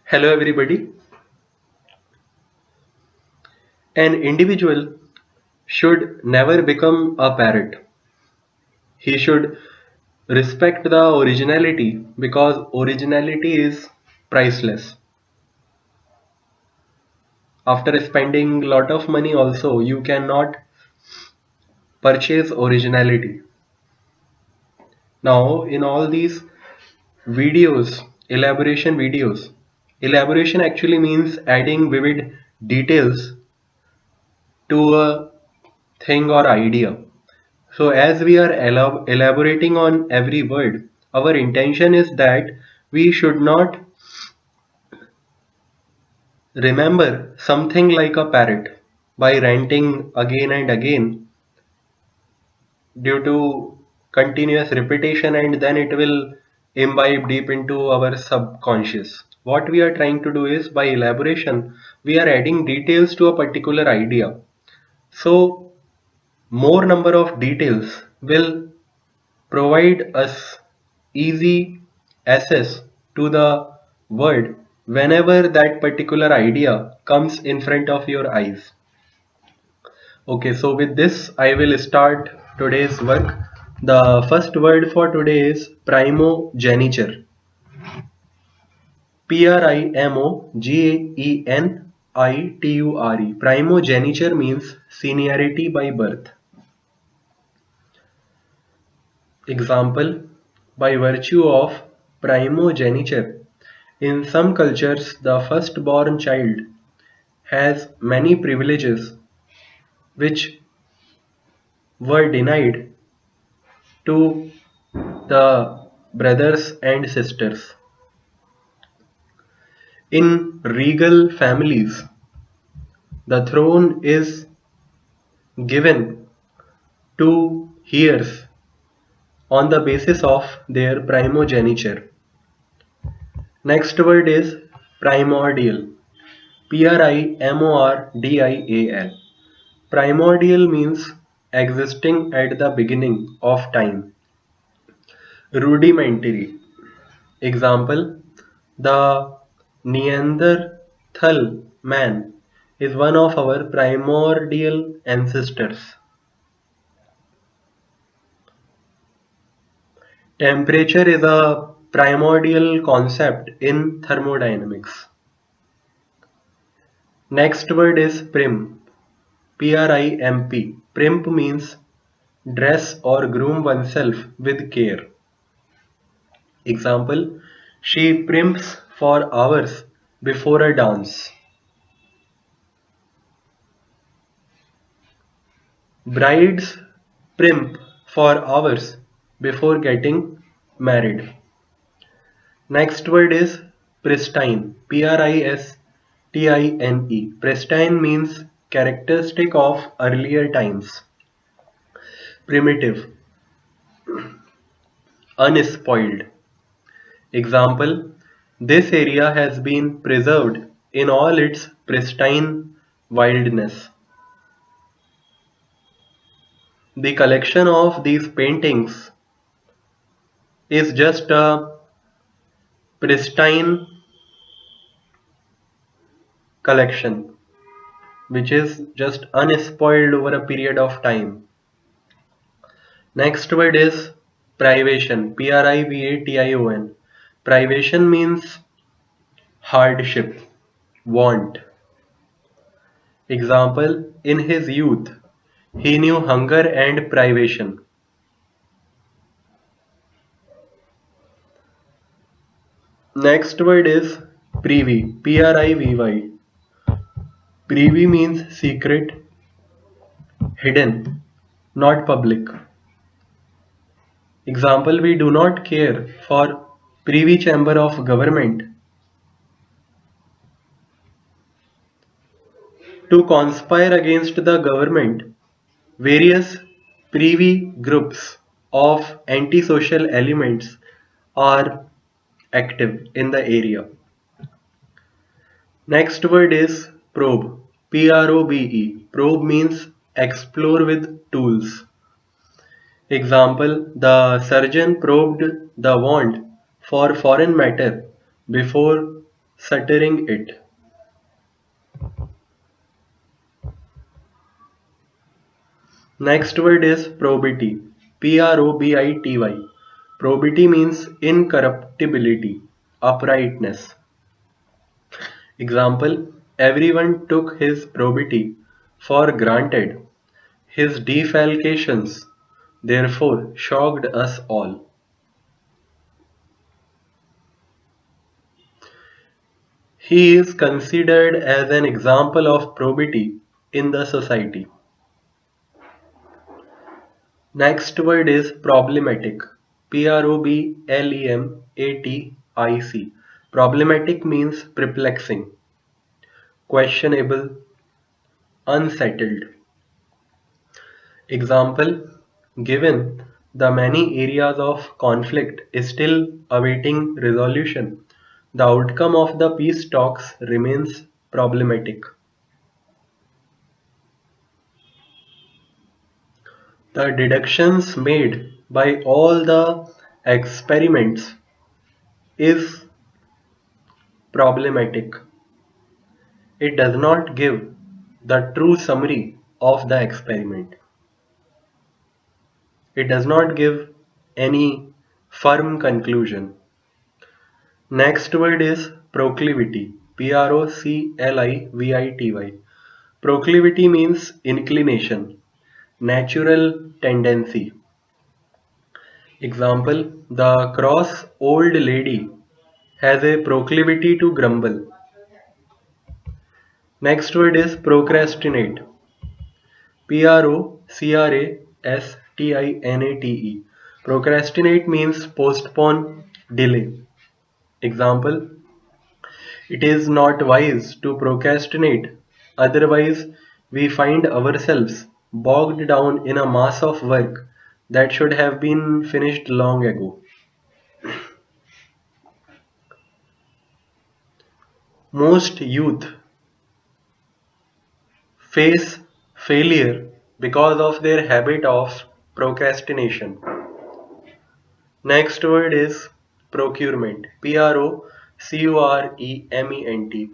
Hello everybody. An individual should never become a parrot. He should respect the originality because originality is priceless. After spending a lot of money also, you cannot purchase originality. Now in all these videos, elaboration actually means adding vivid details to a thing or idea. So, as we are elaborating on every word, our intention is that we should not remember something like a parrot by ranting again and again due to continuous repetition, and then it will imbibe deep into our subconscious. What we are trying to do is by elaboration, we are adding details to a particular idea. So, more number of details will provide us easy access to the word whenever that particular idea comes in front of your eyes. Okay, so with this, I will start today's work. The first word for today is primogeniture. Primogeniture. Primogeniture means seniority by birth. Example, by virtue of primogeniture, in some cultures the firstborn child has many privileges which were denied to the brothers and sisters. In regal families, the throne is given to heirs on the basis of their primogeniture. Next word is primordial. Primordial. Primordial means existing at the beginning of time. Rudimentary. Example, the Neanderthal man is one of our primordial ancestors. Temperature is a primordial concept in thermodynamics. Next word is prim. Primp. Primp means dress or groom oneself with care. Example, she primps for hours before a dance. Brides primp for hours before getting married. Next word is pristine. Pristine. Pristine means characteristic of earlier times. Primitive. Unspoiled. Example, this area has been preserved in all its pristine wildness. The collection of these paintings is just a pristine collection which is just unspoiled over a period of time. Next word is privation. Privation. Privation means hardship, want. Example, in his youth, he knew hunger and privation. Next word is privy. Privy. Privy means secret, hidden, not public. Example, we do not care for privy chamber of government. To conspire against the government, various privy groups of antisocial elements are active in the area. Next word is probe. Probe. Probe means explore with tools. Example, the surgeon probed the wound for foreign matter before stuttering it. Next word is probity. Probity. Probity means incorruptibility, uprightness. Example: everyone took his probity for granted. His defalcations therefore shocked us all. He is considered as an example of probity in the society. Next word is problematic. Problematic. Problematic means perplexing, questionable, unsettled. Example: given the many areas of conflict still awaiting resolution, the outcome of the peace talks remains problematic. The deductions made by all the experiments is problematic. It does not give the true summary of the experiment. It does not give any firm conclusion. Next word is proclivity. Proclivity. Proclivity means inclination, natural tendency. Example: the cross old lady has a proclivity to grumble. Next word is procrastinate. Procrastinate. Procrastinate means postpone, delay. Example: it is not wise to procrastinate, otherwise, we find ourselves bogged down in a mass of work that should have been finished long ago. Most youth face failure because of their habit of procrastination. Next word is procurement. Procurement.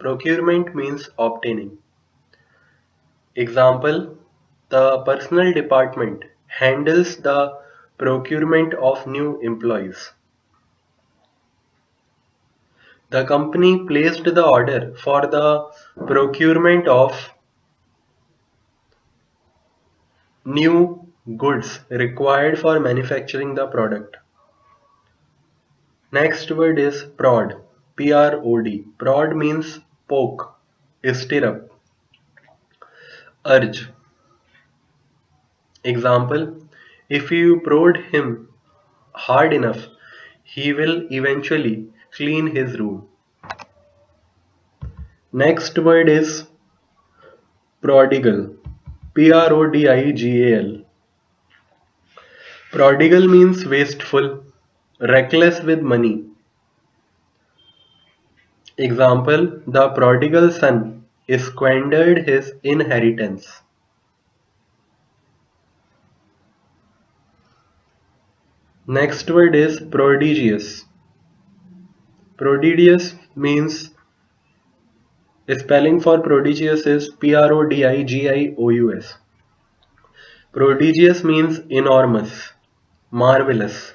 Procurement means obtaining. Example: the personal department handles the procurement of new employees. The company placed the order for the procurement of new goods required for manufacturing the product. Next word is prod. Prod. Prod means poke, stir up, urge. Example: if you prod him hard enough, he will eventually clean his room. Next word is prodigal. Prodigal. Prodigal means wasteful, reckless with money. Example: the prodigal son squandered his inheritance. Next word is prodigious. Prodigious means, spelling for prodigious is Prodigious. Prodigious means enormous, marvelous.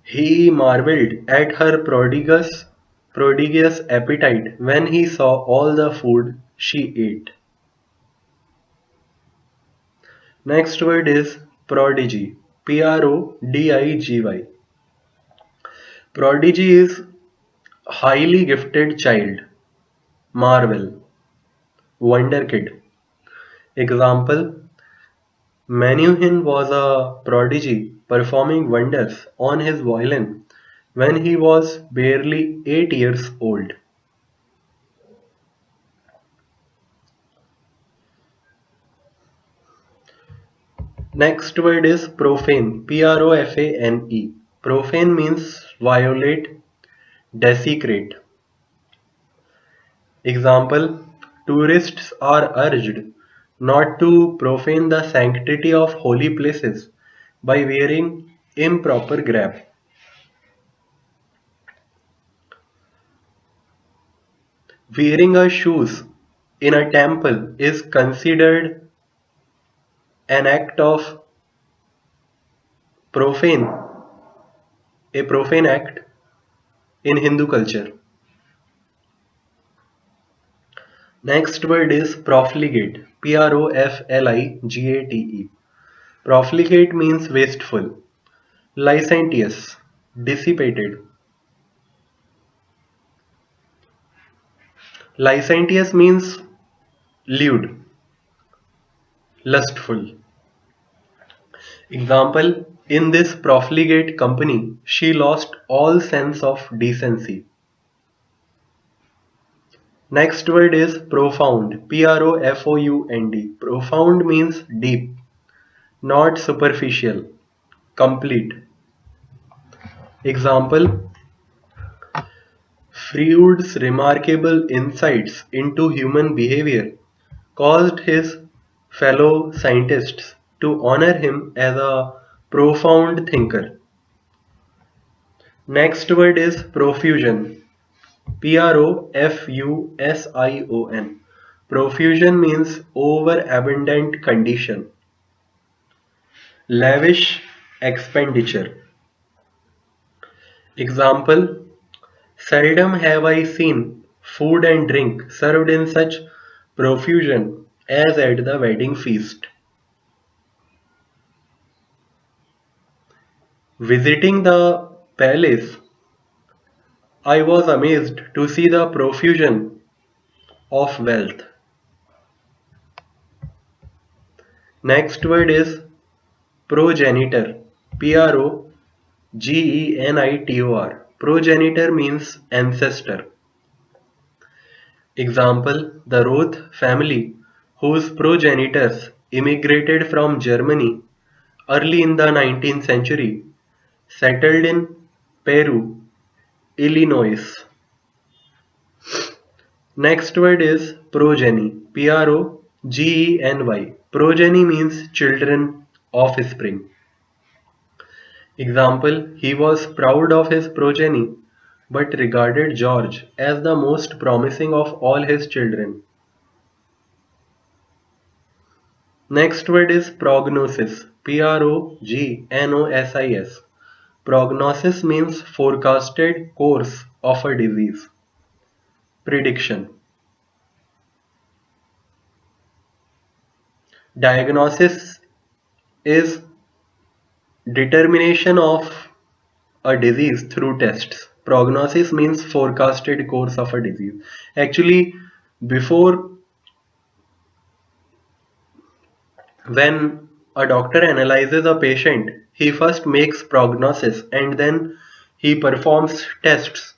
He marveled at her prodigious appetite when he saw all the food she ate. Next word is prodigy. Prodigy. Prodigy is highly gifted child, marvel, wonder kid. Example: Menuhin was a prodigy performing wonders on his violin when he was barely 8 years old. Next word is profane. Profane. Profane means violate, desecrate. Example: tourists are urged not to profane the sanctity of holy places by wearing improper garb. Wearing a shoes in a temple is considered an act of profane, a profane act in Hindu culture. Next word is profligate. Profligate. Profligate means wasteful, licentious, dissipated. Licentious means lewd, lustful. Example, in this profligate company, she lost all sense of decency. Next word is profound. Profound. Profound means deep, not superficial, complete. Example, Freud's remarkable insights into human behavior caused his fellow scientists to honor him as a profound thinker. Next word is profusion. Profusion. Profusion means overabundant condition. Lavish expenditure. Example, seldom have I seen food and drink served in such profusion as at the wedding feast. Visiting the palace, I was amazed to see the profusion of wealth. Next word is progenitor. Progenitor. Progenitor means ancestor. Example, the Roth family, whose progenitors immigrated from Germany early in the 19th century, settled in Peru, Illinois. Next word is progeny. Progeny. Progeny means children, offspring. Example, he was proud of his progeny but regarded George as the most promising of all his children. Next word is prognosis. Prognosis. Prognosis means forecasted course of a disease. Prediction. Diagnosis is determination of a disease through tests. Prognosis means forecasted course of a disease. Actually, before, when a doctor analyzes a patient, he first makes prognosis and then he performs tests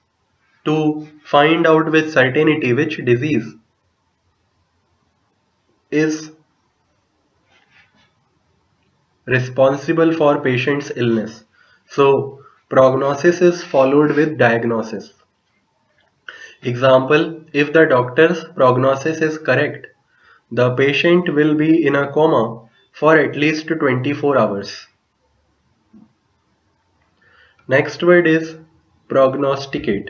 to find out with certainty which disease is responsible for patient's illness. So, prognosis is followed with diagnosis. Example, if the doctor's prognosis is correct, the patient will be in a coma for at least 24 hours. Next word is prognosticate.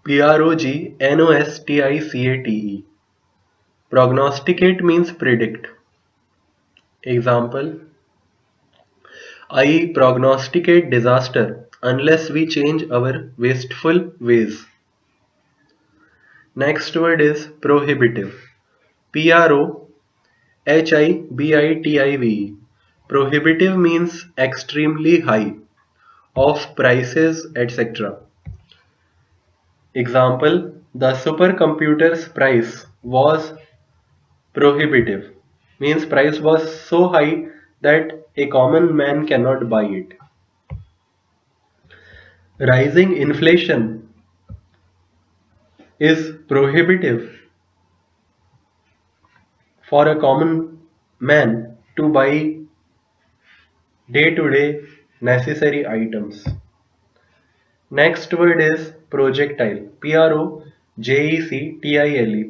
Prognosticate. Prognosticate means predict. Example, I prognosticate disaster unless we change our wasteful ways. Next word is prohibitive. Prohibitive. Prohibitive means extremely high, of prices, etc. Example, the supercomputer's price was prohibitive. Means price was so high that a common man cannot buy it. Rising inflation is prohibitive for a common man to buy day-to-day necessary items. Next word is projectile. Projectile.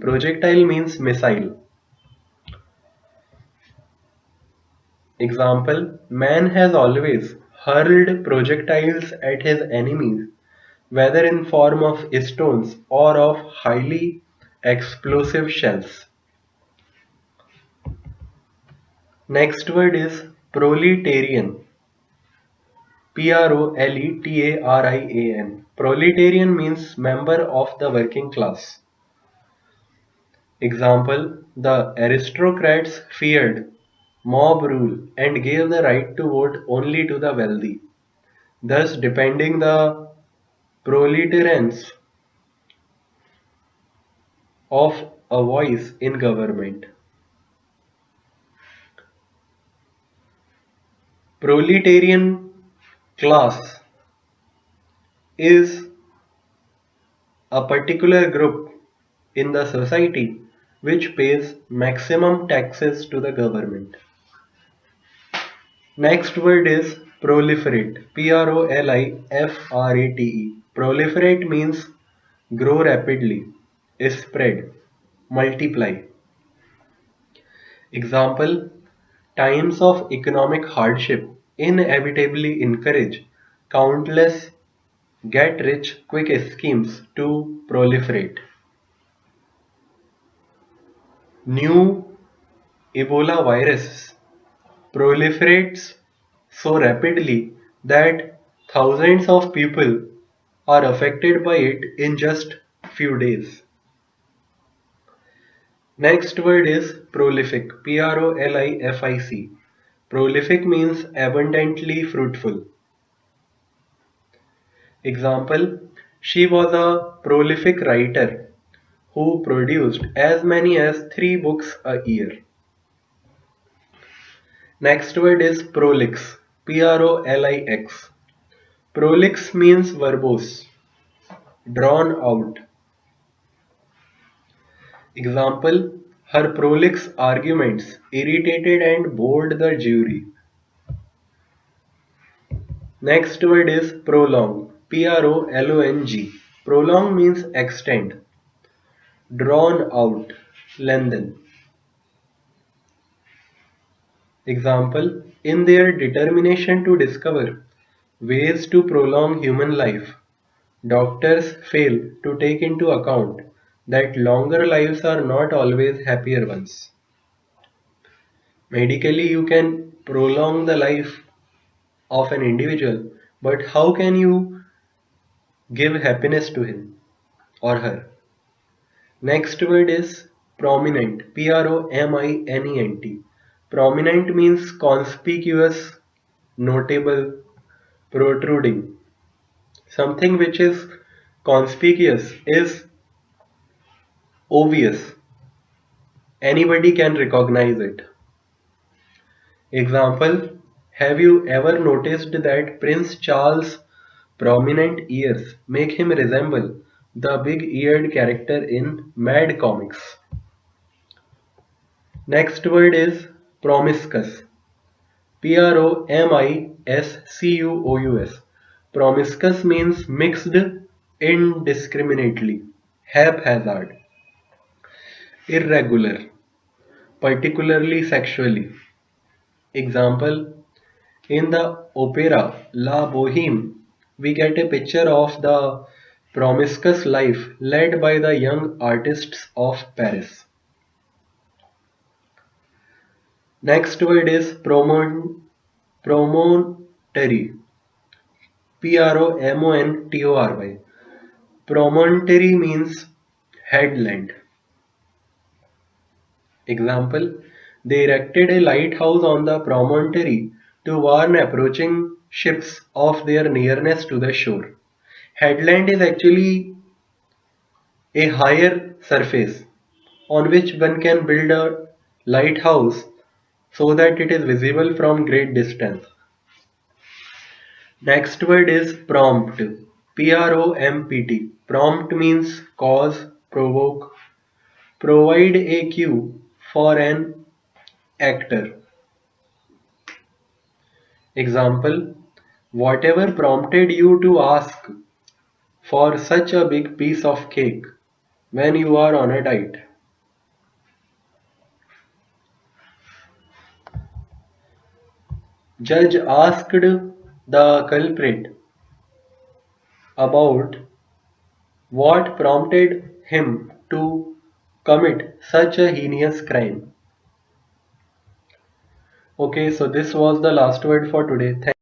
Projectile means missile. Example, man has always hurled projectiles at his enemies whether in form of stones or of highly explosive shells. Next word is proletarian. Proletarian. Proletarian means member of the working class. Example, the aristocrats feared mob rule and gave the right to vote only to the wealthy, thus depending the proletarians of a voice in government. Proletarian class is a particular group in the society which pays maximum taxes to the government. Next word is proliferate. Proliferate. Proliferate means grow rapidly, spread, multiply. Example, times of economic hardship inevitably encourage countless get rich quick schemes to proliferate. New Ebola virus proliferates so rapidly that thousands of people are affected by it in just few days. Next word is prolific. Prolific. Prolific means abundantly fruitful. Example, she was a prolific writer who produced as many as 3 books a year. Next word is prolix. Prolix. Prolix means verbose, drawn out. Example, her prolix arguments irritated and bored the jury. Next word is prolong. Prolong. Prolong means extend, drawn out, lengthen. Example, in their determination to discover ways to prolong human life, doctors fail to take into account that longer lives are not always happier ones. Medically, you can prolong the life of an individual, but how can you give happiness to him or her? Next word is prominent. Prominent. Prominent means conspicuous, notable, protruding. Something which is conspicuous is obvious. Anybody can recognize it. Example, have you ever noticed that Prince Charles' prominent ears make him resemble the big-eared character in Mad Comics? Next word is promiscuous. Promiscuous. Promiscuous means mixed indiscriminately, haphazard, irregular, particularly sexually. Example, in the opera La Boheme, we get a picture of the promiscuous life led by the young artists of Paris. Next word is promontory. Promontory. Promontory means headland. Example, they erected a lighthouse on the promontory to warn approaching ships of their nearness to the shore. Headland is actually a higher surface on which one can build a lighthouse so that it is visible from great distance. Next word is prompt. Prompt. Prompt means cause, provoke, provide a cue for an actor. Example, whatever prompted you to ask for such a big piece of cake when you are on a diet? Judge asked the culprit, about what prompted him to commit such a heinous crime. Okay, so this was the last word for today.